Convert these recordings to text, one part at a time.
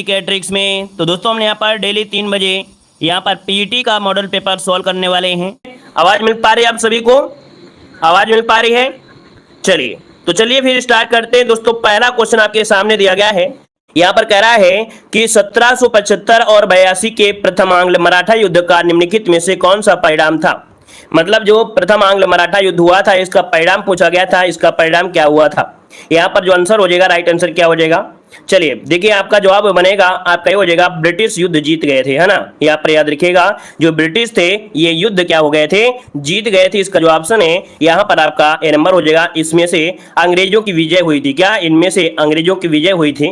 के ट्रिक्स में। तो दोस्तों हमने यहाँ पर डेली 3 बजे यहाँ पर पीईटी का मॉडल पेपर सॉल्व करने वाले हैं। आवाज मिल पा रही है आप सभी को? आवाज मिल पा रही है? चलिए फिर स्टार्ट करते हैं। दोस्तों पहला क्वेश्चन आपके सामने दिया गया है। यहाँ पर कह रहा है कि 1775 और 82 के प्रथम आंग्ल मराठा युद्ध का निम्नलिखित में से कौन सा परिणाम था। मतलब जो प्रथम आंग्ल मराठा युद्ध हुआ था इसका परिणाम पूछा गया था। इसका परिणाम क्या हुआ था? यहाँ पर जो आंसर हो जाएगा, राइट आंसर क्या हो जाएगा? चलिए देखिए, आपका जवाब बनेगा, आपका ये हो जाएगा ब्रिटिश युद्ध जीत गए थे, है ना। यहाँ पर याद रखिएगा, जो ब्रिटिश थे ये युद्ध क्या हो गए थे? जीत गए थे। इसका जो ऑप्शन है यहाँ पर आपका ए नंबर हो जाएगा। इसमें से अंग्रेजों की विजय हुई थी। क्या इनमें से अंग्रेजों की विजय हुई थी?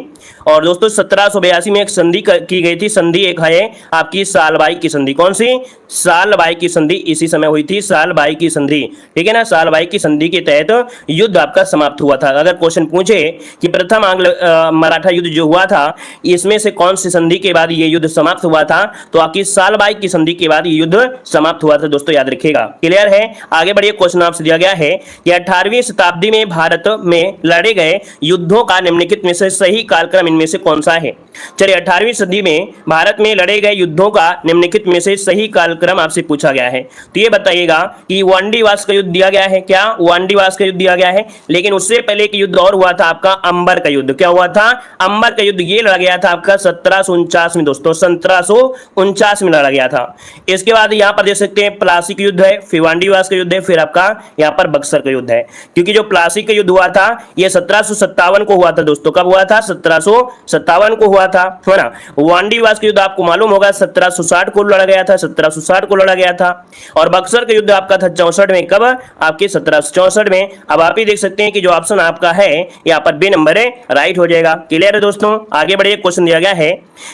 और दोस्तों 1782 में एक संधि की गई थी। संधि एक है आपकी सालबाई की संधि। कौन सी? सालबाई की संधि इसी समय हुई थी, सालबाई की संधि, ठीक है ना। सालबाई की संधि के तहत युद्ध आपका समाप्त हुआ था। अगर क्वेश्चन पूछे कि प्रथम आंग्ल मराठा युद्ध जो हुआ था इसमें से कौन सी संधि के बाद ये युद्ध समाप्त हुआ था, तो आपकी सालबाई की संधि के बाद ये युद्ध समाप्त हुआ था। दोस्तों याद रखिएगा। क्लियर है? आगे बढ़िए, क्वेश्चन आपसे दिया गया है कि 18वीं शताब्दी में भारत में लड़े गए युद्धों का निम्नलिखित में से सही कालक्रम इनमें से कौन सा है। चलिए, 18वीं सदी में भारत में लड़े गए युद्धों का निम्नलिखित में से सही कालक्रम आपसे पूछा गया है। तो ये बताइएगा कि वांडीवास का युद्ध दिया गया है। क्या वांडीवास का युद्ध दिया गया है? लेकिन उससे पहले एक युद्ध और हुआ था आपका, अंबर का युद्ध। क्या हुआ था? अंबर का युद्ध। ये लड़ा गया था आपका 1749 में। दोस्तों 1749 में लड़ा गया था। इसके बाद यहाँ पर देख सकते हैं प्लासी का युद्ध है, फिर वांडीवास का युद्ध है, फिर आपका यहाँ पर बक्सर का युद्ध है। क्योंकि जो प्लासी का युद्ध हुआ था ये 1757 को हुआ था। दोस्तों कब हुआ था? 1757 को हुआ था, है ना। वांडीवास का युद्ध आपको मालूम होगा 1760 को लड़ा गया था, 1760 को लड़ा गया था। और बक्सर का युद्ध आपका था 64 में। कब? आपके 1764 में। अब आप ही देख सकते हैं कि जो ऑप्शन आपका है यहाँ पर बी नंबर है, राइट हो जाएगा। क्लियर है दोस्तों? आगे बढ़िए, क्वेश्चन दिया गया है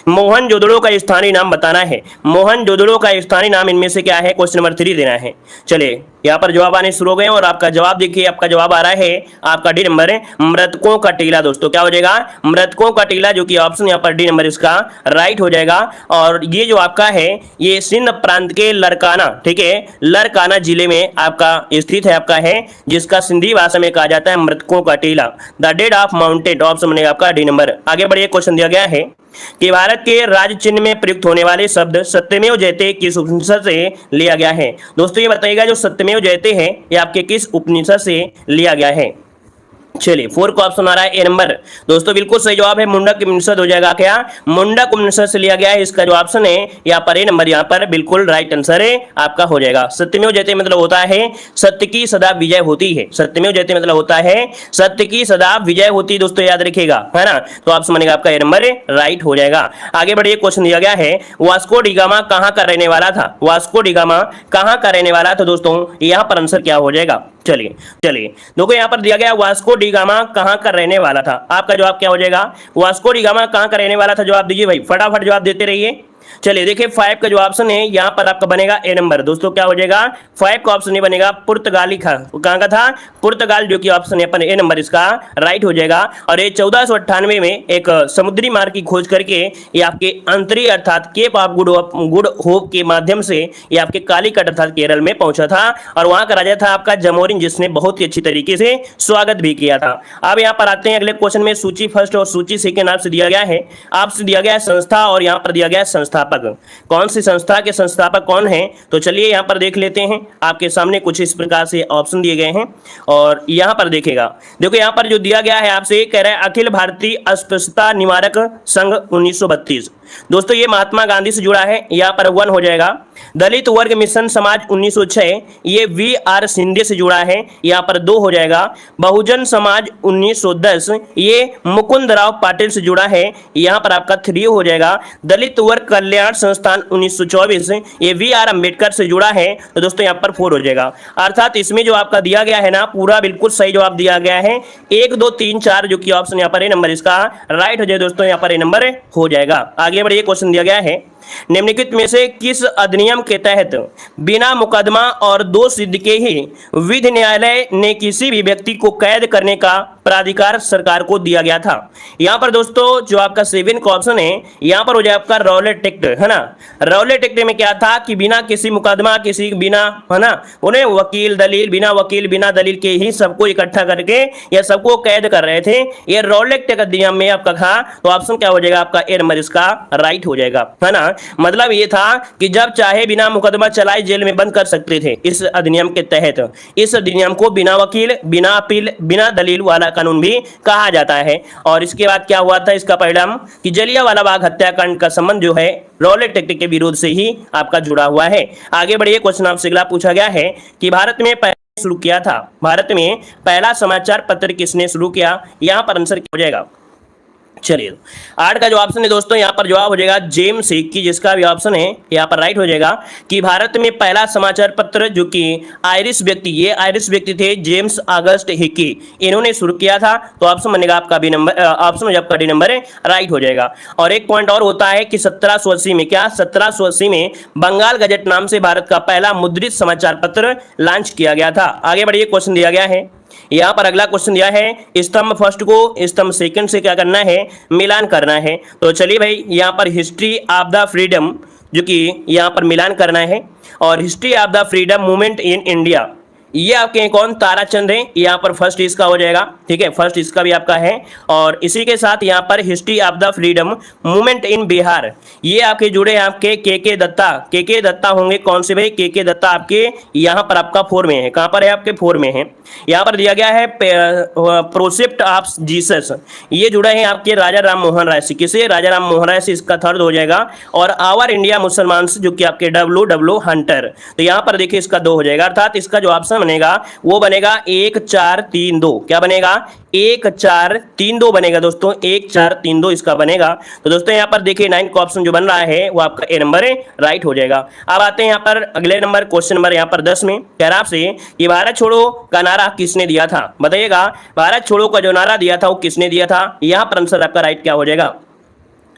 मोहनजोदड़ो का स्थानीय नाम बताना है। मोहनजोदड़ो का स्थानीय नाम इनमें से क्या है? क्वेश्चन नंबर 3 देना है। चलिए यहाँ पर जवाब आने शुरू हो गए और आपका जवाब देखिए, आपका जवाब आ रहा है आपका डी नंबर है, मृतकों का टीला। दोस्तों क्या हो जाएगा? मृतकों का टीला, जो कि ऑप्शन यहाँ पर डी नंबर इसका राइट हो जाएगा। और ये जो आपका है ये सिंध प्रांत के लरकाना, ठीक है, लरकाना जिले में आपका स्थित है, आपका है, जिसका सिंधी भाषा में कहा जाता है मृतकों का टीला, the dead of mountain. Option बनेगा आपका डी नंबर। आगे बढ़िए, क्वेश्चन दिया गया है कि भारत के राज्य चिन्ह में प्रयुक्त होने वाले शब्द सत्यमेव जयते किस उपनिषद से लिया गया है। दोस्तों ये बताइएगा, जो सत्यमेव जयते है ये आपके किस उपनिषद से लिया गया है। चलिए 4 का ऑप्शन आ रहा है ए नंबर। दोस्तों बिल्कुल सही जवाब है, मुंडक उपनिषद हो जाएगा। क्या? मुंडक उपनिषद से लिया गया है। इसका जो ऑप्शन है यहाँ पर ए नंबर, यहाँ पर बिल्कुल राइट आंसर है आपका हो जाएगा। सत्यमेव जयते मतलब होता है सत्य की सदा विजय होती है। सत्यमेव जयते मतलब होता है सत्य की सदा विजय होती है। दोस्तों याद रखिएगा, है ना। तो ऑप्शन बनेगा आपका ए नंबर राइट हो जाएगा। आगे बढ़िए, क्वेश्चन दिया गया है वास्को डी गामा कहाँ का रहने वाला था। वास्को डी गामा कहाँ का रहने वाला था? दोस्तों यहाँ पर आंसर क्या हो जाएगा? चलिए देखो यहाँ पर दिया गया वास्को डी गामा कहाँ का रहने वाला था। आपका जवाब क्या हो जाएगा? वास्को डी गामा कहाँ का रहने वाला था? जवाब दीजिए भाई, फटाफट जवाब देते रहिए। चलिए देखिए 5 का जो ऑप्शन है यहाँ पर आपका बनेगा ए नंबर। दोस्तों क्या हो जाएगा? 5 का ऑप्शन नहीं बनेगा, पुर्तगाली कहाँ का था? पुर्तगाल, जो कि ऑप्शन है ए नंबर इसका राइट हो जाएगा। और ये 1498 में एक समुद्री मार्ग की खोज करके ये आपके अंतरी अर्थात केप ऑफ गुड होप के माध्यम से ये आपके कालीकट अर्थात केरल में पहुंचा था। और वहां का राजा था आपका जमोरिन, जिसने बहुत ही अच्छी तरीके से स्वागत भी किया था। अब यहाँ पर आते हैं अगले क्वेश्चन में। सूची फर्स्ट और सूची सेकेंड आपसे दिया गया है। आपसे दिया गया है संस्था और यहाँ पर दिया गया है संस्थापक। कौन सी संस्था के संस्थापक कौन है? तो चलिए यहाँ पर देख लेते हैं। आपके सामने कुछ इस प्रकार से ऑप्शन दिए गए हैं और यहाँ पर देखेगा, देखो यहाँ पर जो दिया गया है आपसे कह रहा है अखिल भारतीय अस्पृश्यता निवारक संघ 1932। दोस्तों ये महात्मा गांधी से जुड़ा है, यहाँ पर 1 हो जाएगा। दलित वर्ग मिशन समाज 1906, ये वी.आर. सिंधे से जुड़ा है, यहाँ पर 2 हो जाएगा। बहुजन समाज 1910, ये मुकुंदराव पाटिल से जुड़ा है, यहाँ पर आपका 3 हो जाएगा। दलित वर्ग कल्याण संस्थान 1924, ये वी.आर. अम्बेडकर से जुड़ा है, तो दोस्तों यहाँ पर 4 हो जाएगा। अर्थात इसमें जो आपका दिया गया है ना, पूरा बिल्कुल सही जवाब दिया गया है 1 2 3 4, जो कि ऑप्शन यहाँ पर ए नंबर इसका राइट हो जाए। दोस्तों यहाँ पर ए नंबर हो जाएगा। आगे बढ़िए, क्वेश्चन दिया गया है निम्नलिखित में से किस अधिनियम के तहत बिना मुकदमा और दोष सिद्ध के ही विधि न्यायालय ने किसी भी व्यक्ति को कैद करने का प्राधिकार सरकार को दिया गया था? यहाँ पर दोस्तों जो आपका 7 का ऑप्शन है यहाँ पर हो जाए आपका रॉलेट एक्ट, है ना। रॉलेट एक्ट में क्या था कि बिना किसी मुकदमा, किसी बिना, है ना, उन्हें वकील बिना दलील के ही सबको इकट्ठा करके या सबको कैद कर रहे थे। ये रॉलेट एक्ट अधिनियम में आपका था, तो ऑप्शन क्या हो जाएगा आपका ए नंबर इसका राइट हो जाएगा, है ना। मतलब ये था कि जब चाहे बिना मुकदमा चलाए जेल में बंद कर सकते थे। इस अधिनियम के तहत इस अधिनियम को बिना वकील, बिना अपील, बिना दलील वाला कानून भी कहा जाता है। और इसके बाद क्या हुआ था इसका परिणाम कि जलियांवाला बाग हत्याकांड का संबंध जो है रॉलेट एक्ट के विरोध से ही आपका जुड़ा हुआ है। आगे बढ़िए, क्वेश्चन आपसे अगला पूछा गया है कि भारत में शुरू किया था, भारत में पहला समाचार पत्र किसने शुरू किया? यहां पर आंसर क्या हो जाएगा? चलिए 8 का जो ऑप्शन है दोस्तों यहाँ पर जवाब हो जाएगा जेम्स हिक्की, जिसका भी ऑप्शन है यहाँ पर राइट हो जाएगा कि भारत में पहला समाचार पत्र जो कि आयरिश व्यक्ति थे जेम्स ऑगस्ट हिक्की, इन्होंने शुरू किया था। तो ऑप्शन बनेगा आपका बी नंबर, ऑप्शन आपका डी नंबर राइट हो जाएगा। और एक पॉइंट और होता है कि 1780 में क्या 1780 में बंगाल गजट नाम से भारत का पहला मुद्रित समाचार पत्र लॉन्च किया गया था। आगे बढ़िए, क्वेश्चन दिया गया है यहाँ पर अगला क्वेश्चन दिया है स्तंभ फर्स्ट को स्तंभ सेकंड से क्या करना है, मिलान करना है। तो चलिए भाई यहाँ पर हिस्ट्री ऑफ द फ्रीडम जो कि यहाँ पर मिलान करना है और history of the freedom movement in India, ये आपके कौन ताराचंद है, यहाँ पर फर्स्ट इसका हो जाएगा, ठीक है, फर्स्ट इसका भी आपका है। और इसी के साथ यहाँ पर history of the freedom movement in Bihar, ये आपके जुड़े हैं आपके के दत्ता होंगे। कौन से भाई? के दत्ता आपके यहाँ पर आपका 4 में है। कहाँ पर है? आपके 4 में है। यहाँ पर दिया गया है प्रोसेप्ट ऑफ जीसस, ये जुड़े हैं आपके राजा राम मोहन राय से। किसे? राजा राम मोहन राय से, इसका थर्ड हो जाएगा। और आवर इंडिया मुसलमान जो कि आपके डब्ल्यू हंटर, तो यहाँ पर देखिए इसका 2 हो जाएगा। अर्थात इसका जो ऑप्शन बनेगा वो बनेगा 1 4 3 2। क्या बनेगा? 1 4 3 2 बनेगा दोस्तों, 1 4 3 2 इसका बनेगा। तो दोस्तों यहाँ पर देखिए 9 का ऑप्शन जो बन रहा है वो आपका ए नंबर राइट हो जाएगा। अब आते हैं यहाँ पर अगले नंबर, क्वेश्चन नंबर यहाँ पर 10 में कह रहा आपसे कि भारत छोड़ो का नारा किसने दिया था? बताइएगा, भारत छोड़ो का जो नारा दिया था वो किसने दिया था? यहाँ पर आंसर आपका राइट क्या हो जाएगा?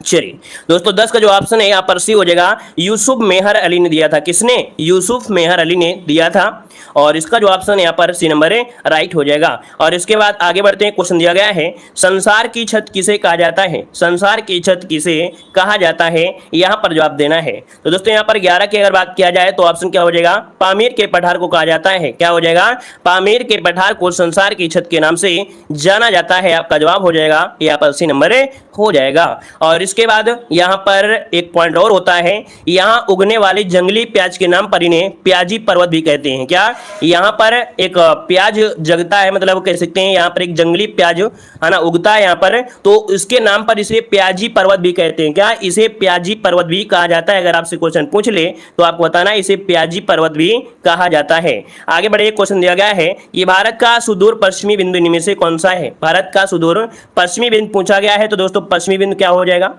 चलिए दोस्तों 10 का जो ऑप्शन है यहाँ पर सी हो जाएगा, यूसुफ मेहर अली ने दिया था। किसने? यूसुफ मेहर अली ने दिया था। और इसका जो ऑप्शन है यहाँ पर सी नंबर राइट हो जाएगा। और इसके बाद आगे बढ़ते हैं, क्वेश्चन दिया गया है संसार की छत किसे कहा जाता है? संसार की छत किसे कहा जाता है? यहाँ पर जवाब देना है। तो दोस्तों यहाँ पर 11 की अगर बात किया जाए तो ऑप्शन क्या हो जाएगा? पामीर के पठार को कहा जाता है। क्या हो जाएगा? पामीर के पठार को संसार की छत के नाम से जाना जाता है। आपका जवाब हो जाएगा यहाँ पर सी नंबर हो जाएगा। और इसके बाद यहाँ पर एक पॉइंट और होता है, यहाँ उगने वाले जंगली प्याज के नाम पर इन्हें प्याजी पर्वत भी कहते हैं। क्या? यहाँ पर एक प्याज जगता है, मतलब कह सकते हैं यहाँ पर एक जंगली प्याज है ना उगता है यहाँ पर, तो इसके नाम पर इसे प्याजी पर्वत भी कहते हैं। क्या? इसे प्याजी पर्वत भी कहा जाता है। अगर आपसे क्वेश्चन पूछ ले तो आपको बताना इसे प्याजी पर्वत भी कहा जाता है। आगे बढ़े, क्वेश्चन दिया गया है कि भारत का सुदूर पश्चिमी बिंदु इनमें से कौन सा है? भारत का सुदूर पश्चिमी बिंदु पूछा गया है। तो दोस्तों पश्चिमी बिंदु क्या हो जाएगा?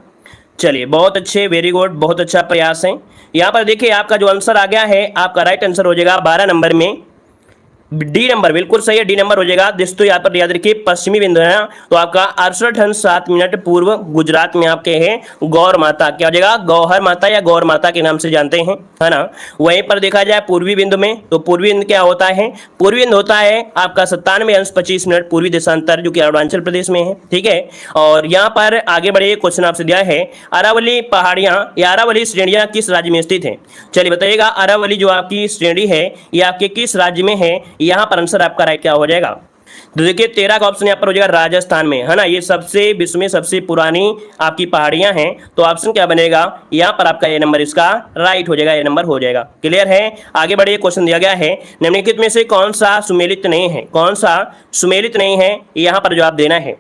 चलिए बहुत अच्छे, वेरी गुड, बहुत अच्छा प्रयास है। यहाँ पर देखिए आपका जो आंसर आ गया है, आपका राइट आंसर हो जाएगा 12 नंबर में डी नंबर, बिल्कुल सही है, डी नंबर हो जाएगा। दोस्तों यहाँ पर याद रखिए पश्चिमी बिंदु है तो आपका 68 पूर्व गुजरात में आपके हैं गौर माता। क्या हो जाएगा? गौहर माता या गौर माता के नाम से जानते हैं, है ना। वहीं पर देखा जाए पूर्वी बिंदु में, तो पूर्वी बिंदु क्या होता है? पूर्वी बिंदु होता है आपका 97°25 पूर्वी देशांतर जो कि अरुणाचल प्रदेश में है, ठीक है। और यहाँ पर आगे बढ़े, क्वेश्चन आपसे दिया है अरावली पहाड़ियाँ या अरावली श्रेणियाँ किस राज्य में स्थित है? चलिए बताइएगा, अरावली जो आपकी श्रेणी है ये आपके किस राज्य में है? यहाँ पर आंसर आपका राइट क्या हो जाएगा? तो देखिए 13 का ऑप्शन यहाँ पर हो जाएगा राजस्थान में, है ना। ये सबसे विश्व में सबसे पुरानी आपकी पहाड़ियां हैं। तो ऑप्शन क्या बनेगा? यहाँ पर आपका ए नंबर इसका राइट हो जाएगा, ए नंबर हो जाएगा। क्लियर है? आगे बढ़िए, क्वेश्चन दिया गया है निम्नलिखित में से कौन सा सुमेलित नहीं है? कौन सा सुमेलित नहीं है? यहाँ पर जवाब देना है।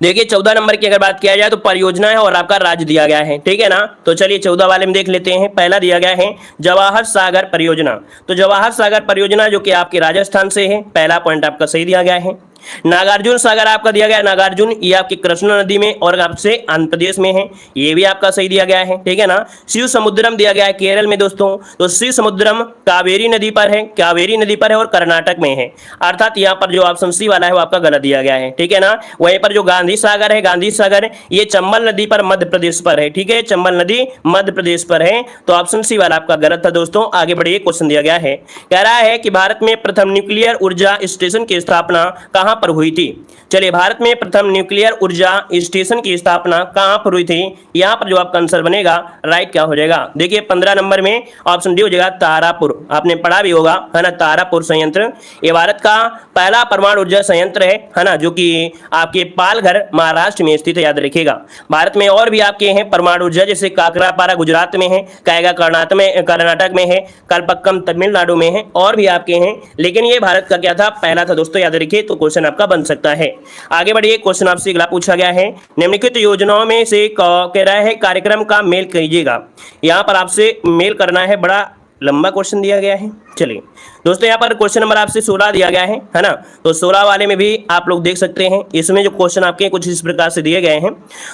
देखिए 14 नंबर की अगर बात किया जाए तो परियोजना है और आपका राज्य दिया गया है, ठीक है ना। तो चलिए 14 वाले में देख लेते हैं। पहला दिया गया है जवाहर सागर परियोजना। तो जवाहर सागर परियोजना जो कि आपके राजस्थान से है, पहला पॉइंट आपका सही दिया गया है। नागार्जुन सागर आपका दिया गया है, नागार्जुन ये आपकी कृष्णा नदी में और आपसे आंध्र प्रदेश में है, ये भी आपका सही दिया गया है, ठीक है ना। शिव समुद्रम दिया गया है केरल में दोस्तों, तो शिव समुद्रम कावेरी नदी पर है, कावेरी नदी पर है और कर्नाटक में है, अर्थात यहाँ पर जो ऑप्शन सी वाला है वो आपका गलत दिया गया है, ठीक है ना। वहीं पर जो गांधी सागर है, गांधी सागर ये चंबल नदी पर मध्य प्रदेश पर है, ठीक है, चंबल नदी मध्य प्रदेश पर है, तो ऑप्शन सी वाला आपका गलत था दोस्तों। आगे बढ़िए, क्वेश्चन दिया गया है, कह रहा है कि भारत में प्रथम न्यूक्लियर ऊर्जा स्टेशन की स्थापना कहां पर हुई थी। चलिए, भारत में प्रथम न्यूक्लियर ऊर्जा स्टेशन की स्थापना कहां पर हुई थी, यहां पर जो आपका आंसर बनेगा राइट क्या हो जाएगा। देखिए 15 नंबर में ऑप्शन डी हो जाएगा तारापुर, आपने पढ़ा भी होगा है ना, तारापुर संयंत्र ये भारत का पहला परमाणु ऊर्जा संयंत्र है ना, जो कि आपके पालघर महाराष्ट्र में स्थित है, याद रखिएगा। भारत में और भी आपके हैं परमाणु ऊर्जा, जैसे काकरापारा गुजरात में है, कायगा कर्नाटक में है, कलपक्कम तमिलनाडु में है, और भी आपके हैं, लेकिन ये भारत का क्या था, पहला था दोस्तों, याद रखिए, तो क्वेश्चन आपका बन सकता है। आगे बढ़िए, क्वेश्चन आपसे अगला पूछा गया है, निम्नलिखित योजनाओं में से कह रहा है कार्यक्रम का मेल कीजिएगा। यहां पर आपसे मेल करना है, बड़ा लंबा क्वेश्चन दिया गया है। चलिए दोस्तों, यहाँ पर क्वेश्चन नंबर आपसे 16 दिया गया है ना, तो 16 वाले में भी आप लोग देख सकते हैं, इसमें जो क्वेश्चन आपके कुछ इस प्रकार से दिए गए हैं।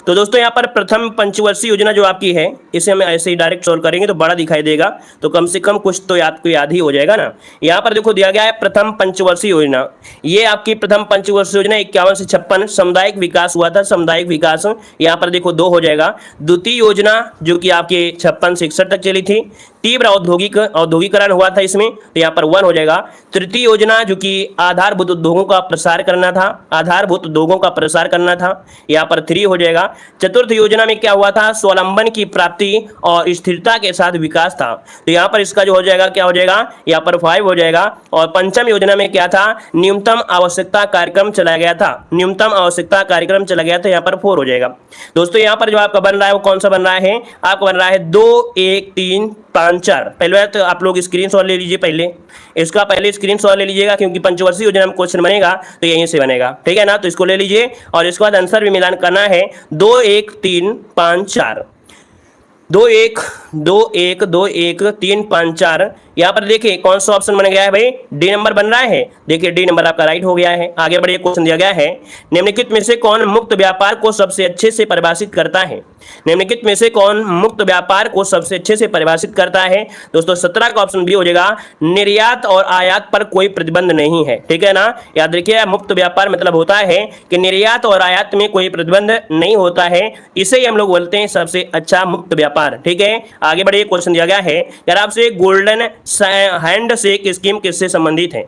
तो दोस्तों यहाँ पर प्रथम पंचवर्षीय योजना जो आपकी है, इसे हम ऐसे ही डायरेक्ट सॉल्व करेंगे तो बड़ा दिखाई देगा, तो कम से कम कुछ तो आपको याद ही हो जाएगा ना। यहाँ पर देखो दिया गया है प्रथम पंचवर्षीय योजना, ये आपकी प्रथम पंचवर्षीय योजना 51 से 56 सामुदायिक विकास हुआ था, सामुदायिक विकास यहाँ पर देखो 2 हो जाएगा। द्वितीय योजना जो कि आपके 56 से 61 तक चली थी, तीव्र औद्योगिकरण हुआ था इसमें, तो यहाँ पर 1 हो जाएगा। तृतीय योजना जो कि आधारभूत उद्योगों का प्रसार करना था, आधारभूत उद्योगों का प्रसार करना था, यहाँ पर 3 हो जाएगा। चतुर्थ योजना में क्या हुआ था, स्वावलंबन की प्राप्ति और स्थिरता के साथ विकास था, तो यहाँ पर इसका जो हो जाएगा क्या हो जाएगा, यहाँ पर 5 हो जाएगा। और पंचम योजना में क्या था, न्यूनतम आवश्यकता कार्यक्रम चलाया गया था, न्यूनतम आवश्यकता कार्यक्रम चला गया था, यहाँ पर 4 हो जाएगा। दोस्तों यहाँ पर जो आपका बन रहा है वो कौन सा बन रहा है, आपका बन रहा है 2 1 3 5 4। पहले तो आप लोग स्क्रीनशॉट ले लीजिए, पहले इसका पहले स्क्रीनशॉट ले लीजिएगा, क्योंकि पंचवर्षीय योजना में क्वेश्चन बनेगा तो यहीं से बनेगा, ठीक है ना। तो इसको ले लीजिए और इसके बाद आंसर भी मिलान करना है 2 1 3 5 4, 2 1 2 1 2 1 3 5 4। यहाँ पर देखिए कौन सा ऑप्शन बन गया है भाई, डी नंबर बन रहा है। देखिए डी नंबर आपका राइट हो गया है। आगे बढ़िए, क्वेश्चन दिया गया है, निम्नलिखित में से कौन मुक्त व्यापार को सबसे अच्छे से परिभाषित करता है। निम्नलिखित में से कौन मुक्त व्यापार को सबसे अच्छे से परिभाषित करता है। दोस्तों 17 का ऑप्शन बी हो जाएगा, निर्यात और आयात पर कोई प्रतिबंध नहीं है, ठीक है ना। याद रखिए, मुक्त व्यापार मतलब होता है कि निर्यात और आयात में कोई प्रतिबंध नहीं होता है, इसे ही हम लोग बोलते हैं सबसे अच्छा मुक्त व्यापार, ठीक है। आगे बढ़िए, क्वेश्चन दिया गया है, अगर आपसे गोल्डन हैंड शेक स्कीम किससे संबंधित है।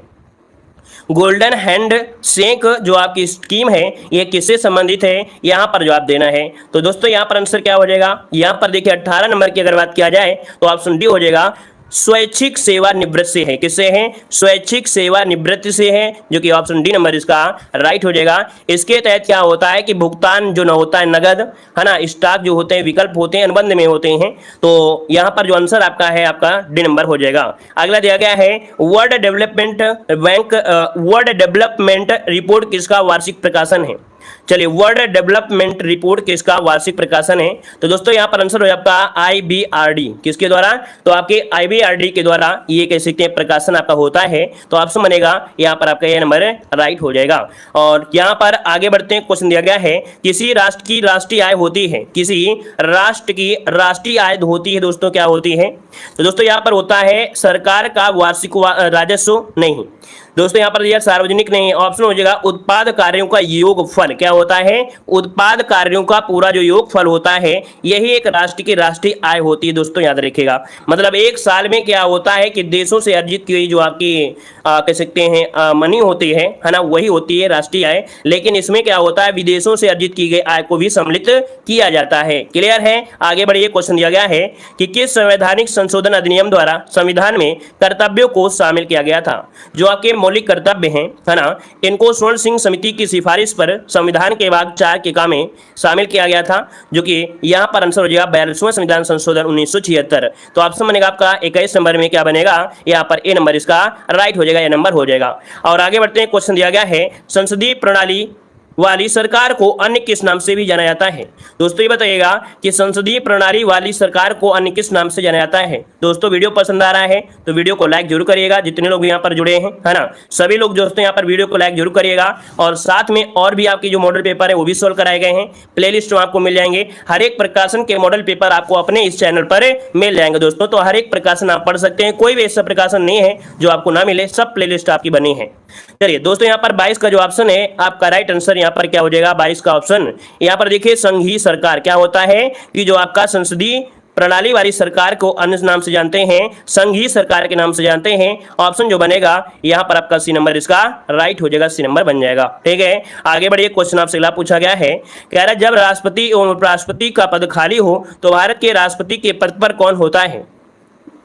गोल्डन हैंड शेक जो आपकी स्कीम है ये किससे संबंधित है, यहां पर जवाब देना है। तो दोस्तों यहां पर आंसर क्या हो जाएगा, यहां पर देखिए 18 नंबर की अगर बात किया जाए तो ऑप्शन डी हो जाएगा, स्वैच्छिक सेवानिवृत्ति से है। किससे है, स्वैच्छिक सेवानिवृत्ति से है, जो कि ऑप्शन डी नंबर इसका राइट हो जाएगा। इसके तहत क्या होता है कि भुगतान जो न होता है नगद है ना, स्टॉक जो होते हैं विकल्प होते हैं अनुबंध में होते हैं, तो यहाँ पर जो आंसर आपका है आपका डी नंबर हो जाएगा। अगला दिया गया है, world development bank world development report किसका वार्षिक प्रकाशन है। चलिए, वर्ल्ड डेवलपमेंट रिपोर्ट किसका वार्षिक प्रकाशन है। तो दोस्तों यहाँ पर आंसर हो आपका IBRD, किसके द्वारा, तो आपके IBRD के द्वारा ये कह सकते हैं प्रकाशन आपका होता है, तो ऑप्शन बनेगा यहाँ पर आपका ये नंबर राइट हो जाएगा। और यहाँ पर आगे बढ़ते हैं, क्वेश्चन दिया गया है, किसी राष्ट्र की राष्ट्रीय आय होती है, किसी राष्ट्र की राष्ट्रीय आय होती है दोस्तों, क्या होती है। तो दोस्तों यहाँ पर होता है सरकार का वार्षिक राजस्व, नहीं दोस्तों यहाँ पर दिया सार्वजनिक नहीं, ऑप्शन हो जाएगा उत्पाद कार्यों का योगफल। क्या होता है, उत्पाद कार्यों का पूरा जो योगफल होता है यही एक राष्ट्र की राष्ट्रीय आय होती है दोस्तों, याद रखिएगा। मतलब एक साल में क्या होता है कि देशों से अर्जित की हुई जो आपकी कह सकते हैं मनी होती है ना, वही होती है राष्ट्रीय आय, लेकिन इसमें क्या होता है विदेशों से अर्जित की गई आय को भी सम्मिलित किया जाता है। क्लियर है। आगे बढ़िए, क्वेश्चन दिया गया है कि किस संवैधानिक संशोधन अधिनियम द्वारा संविधान में कर्तव्यों को शामिल किया गया था। जो आपके मौलिक कर्तव्य हैं है ना, इनको स्वर्ण सिंह समिति की सिफारिश पर संविधान के भाग 4 के काम में शामिल किया गया था, जो कि यहाँ पर आंसर हो जाएगा 42वां संविधान संशोधन 1976। तो ऑप्शन बनेगा आपका 21 नंबर में क्या बनेगा, यहाँ पर ए नंबर इसका राइट हो जाएगा, ये नंबर हो जाएगा। और आगे बढ़ते हैं, क्वेश्चन दिया गया है, संसदीय प्रणाली वाली सरकार को अन्य किस नाम से भी जाना जाता है? दोस्तों ये बताइएगा कि संसदीय प्रणाली वाली सरकार को अन्य किस नाम से जाना जाता है? दोस्तों वीडियो पसंद आ रहा है तो वीडियो को लाइक जरूर करिएगा, जितने लोग यहाँ पर जुड़े हैं, है ना, सभी लोग दोस्तों यहाँ पर वीडियो को लाइक जरूर करिएगा। और साथ में और भी आपके जो मॉडल पेपर है वो भी सोल्व कराए गए हैं, प्लेलिस्ट में आपको मिल जाएंगे। हर एक प्रकाशन के मॉडल पेपर आपको अपने इस चैनल पर मिल जाएंगे दोस्तों, तो हर एक प्रकाशन आप पढ़ सकते हैं, कोई भी ऐसा प्रकाशन नहीं है जो आपको ना मिले, सब प्लेलिस्ट आपकी बनी है। चलिए दोस्तों यहाँ पर 22 का जो ऑप्शन है आपका राइट आंसर यहाँ पर क्या हो जाएगा? 22 का ऑप्शन यहाँ पर देखिए संघीय सरकार। क्या होता है कि जो आपका संसदीय प्रणाली वाली सरकार को अन्य नाम से जानते हैं, संघीय सरकार के नाम से जानते हैं। ऑप्शन जो बनेगा यहाँ पर आपका सी नंबर इसका राइट हो जाएगा, सी नंबर बन जाएगा। ठीक है, आगे बढ़िए। क्वेश्चन आपसे अगला पूछा गया है, कह रहा है जब राष्ट्रपति एवं उपराष्ट्रपति का पद खाली हो तो भारत के राष्ट्रपति के पद पर कौन होता है?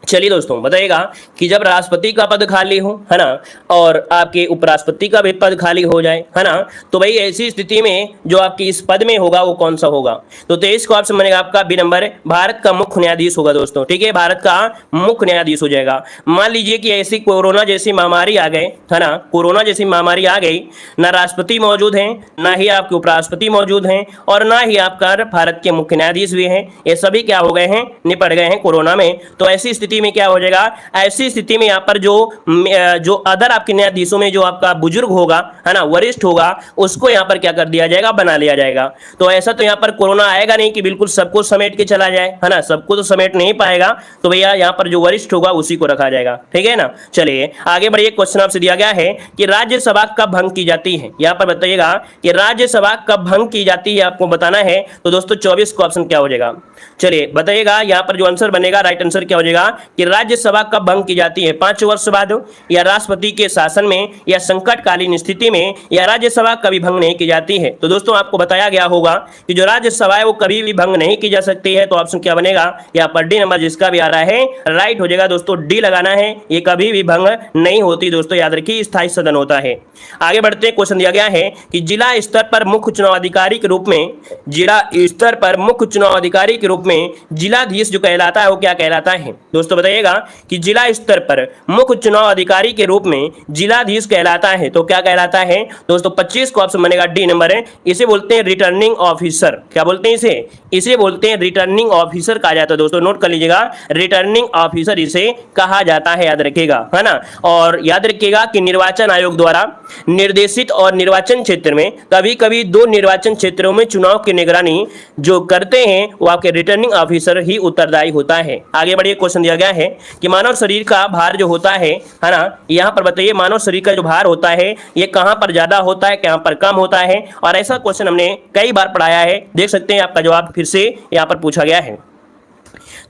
चलिए दोस्तों बताइएगा कि जब राष्ट्रपति का पद खाली हो, है ना, और आपके उपराष्ट्रपति का भी पद खाली हो जाए, है ना, तो भाई ऐसी स्थिति में जो आपकी इस पद में होगा वो कौन सा होगा? तो 23 का ऑप्शन बनेगा आपका बी नंबर, भारत का मुख्य न्यायाधीश होगा दोस्तों। ठीक है, भारत का मुख्य न्यायाधीश हो जाएगा। मान लीजिए कि ऐसी कोरोना जैसी महामारी आ गए, है ना, कोरोना जैसी महामारी आ गई, ना राष्ट्रपति मौजूद हैं, ना ही आपके उपराष्ट्रपति मौजूद हैं, और ना ही आपका भारत के मुख्य न्यायाधीश भी हैं, ये सभी क्या हो गए हैं? निपट गए हैं कोरोना में। तो ऐसी स्थिति में क्या हो जाएगा? ऐसी स्थिति में यहाँ पर जो अदर आपके न्यायाधीशों में जो आपका बुजुर्ग होगा, है ना, वरिष्ठ होगा, उसको यहाँ पर क्या कर दिया जाएगा? बना लिया जाएगा। तो ऐसा तो यहाँ पर कोरोना आएगा नहीं कि बिल्कुल सबको समेट के चला जाए, है ना, सबको तो समेट नहीं पाएगा, तो भैया यहाँ पर जो वरिष्ठ होगा उसी को रखा जाएगा। ठीक है ना, चलिए आगे बढ़िए। क्वेश्चन आपसे दिया गया है कि राज्यसभा कब भंग की जाती है? यहाँ पर बताइएगा कि राज्यसभा कब भंग की जाती है, आपको बताना है। तो दोस्तों 24 का ऑप्शन क्या हो जाएगा? चलिए बताइएगा, यहाँ पर जो आंसर बनेगा, राइट आंसर क्या हो जाएगा कि राज्यसभा कब भंग की जाती है? 5 वर्ष बाद, या राष्ट्रपति के शासन में, या संकटकालीन स्थिति में, या राज्यसभा कभी भंग नहीं की जाती है? तो दोस्तों आपको बताया गया होगा कि जो राज्यसभा है वो कभी भी भंग नहीं की जा सकती है। तो ऑप्शन क्या बनेगा? यहाँ पर डी नंबर जिसका भी आ रहा है राइट हो जाएगा दोस्तों, डी लगाना है। ये कभी भी भंग नहीं होती दोस्तों, याद रखिए, स्थायी सदन होता है। आगे बढ़ते हैं। क्वेश्चन दिया गया है कि जिला स्तर पर मुख्य चुनाव अधिकारी के रूप में, जिला स्तर पर मुख्य चुनाव अधिकारी के रूप में जिलाधीश जो कहलाता है वो क्या कहलाता है? दोस्तों बताइएगा कि जिला स्तर पर मुख्य चुनाव अधिकारी के रूप में जिलाधीश कहलाता है, तो क्या कहलाता है दोस्तों? 25 का ऑप्शन बनेगा डी नंबर है। इसे बोलते हैं रिटर्निंग ऑफिसर। क्या बोलते हैं इसे? इसे बोलते हैं रिटर्निंग ऑफिसर कहा जाता है दोस्तों, नोट कर लीजिएगा, रिटर्निंग ऑफिसर इसे कहा जाता है, याद रखिएगा, है ना। और याद रखिएगा कि निर्वाचन आयोग द्वारा निर्देशित और निर्वाचन क्षेत्र में कभी कभी 2 निर्वाचन क्षेत्रों में चुनाव की निगरानी जो करते हैं वो आपके रिटर्निंग ऑफिसर ही उत्तरदायी होता है। आगे बढ़िए। क्वेश्चन दिया गया है कि मानव शरीर का भार जो होता है ना, यहाँ पर बताइए मानव शरीर का जो भार होता है ये कहाँ पर ज्यादा होता है, कहाँ पर कम होता है? और ऐसा क्वेश्चन हमने कई बार पढ़ाया है, देख सकते हैं आपका जवाब फिर से यहाँ पर पूछा गया है।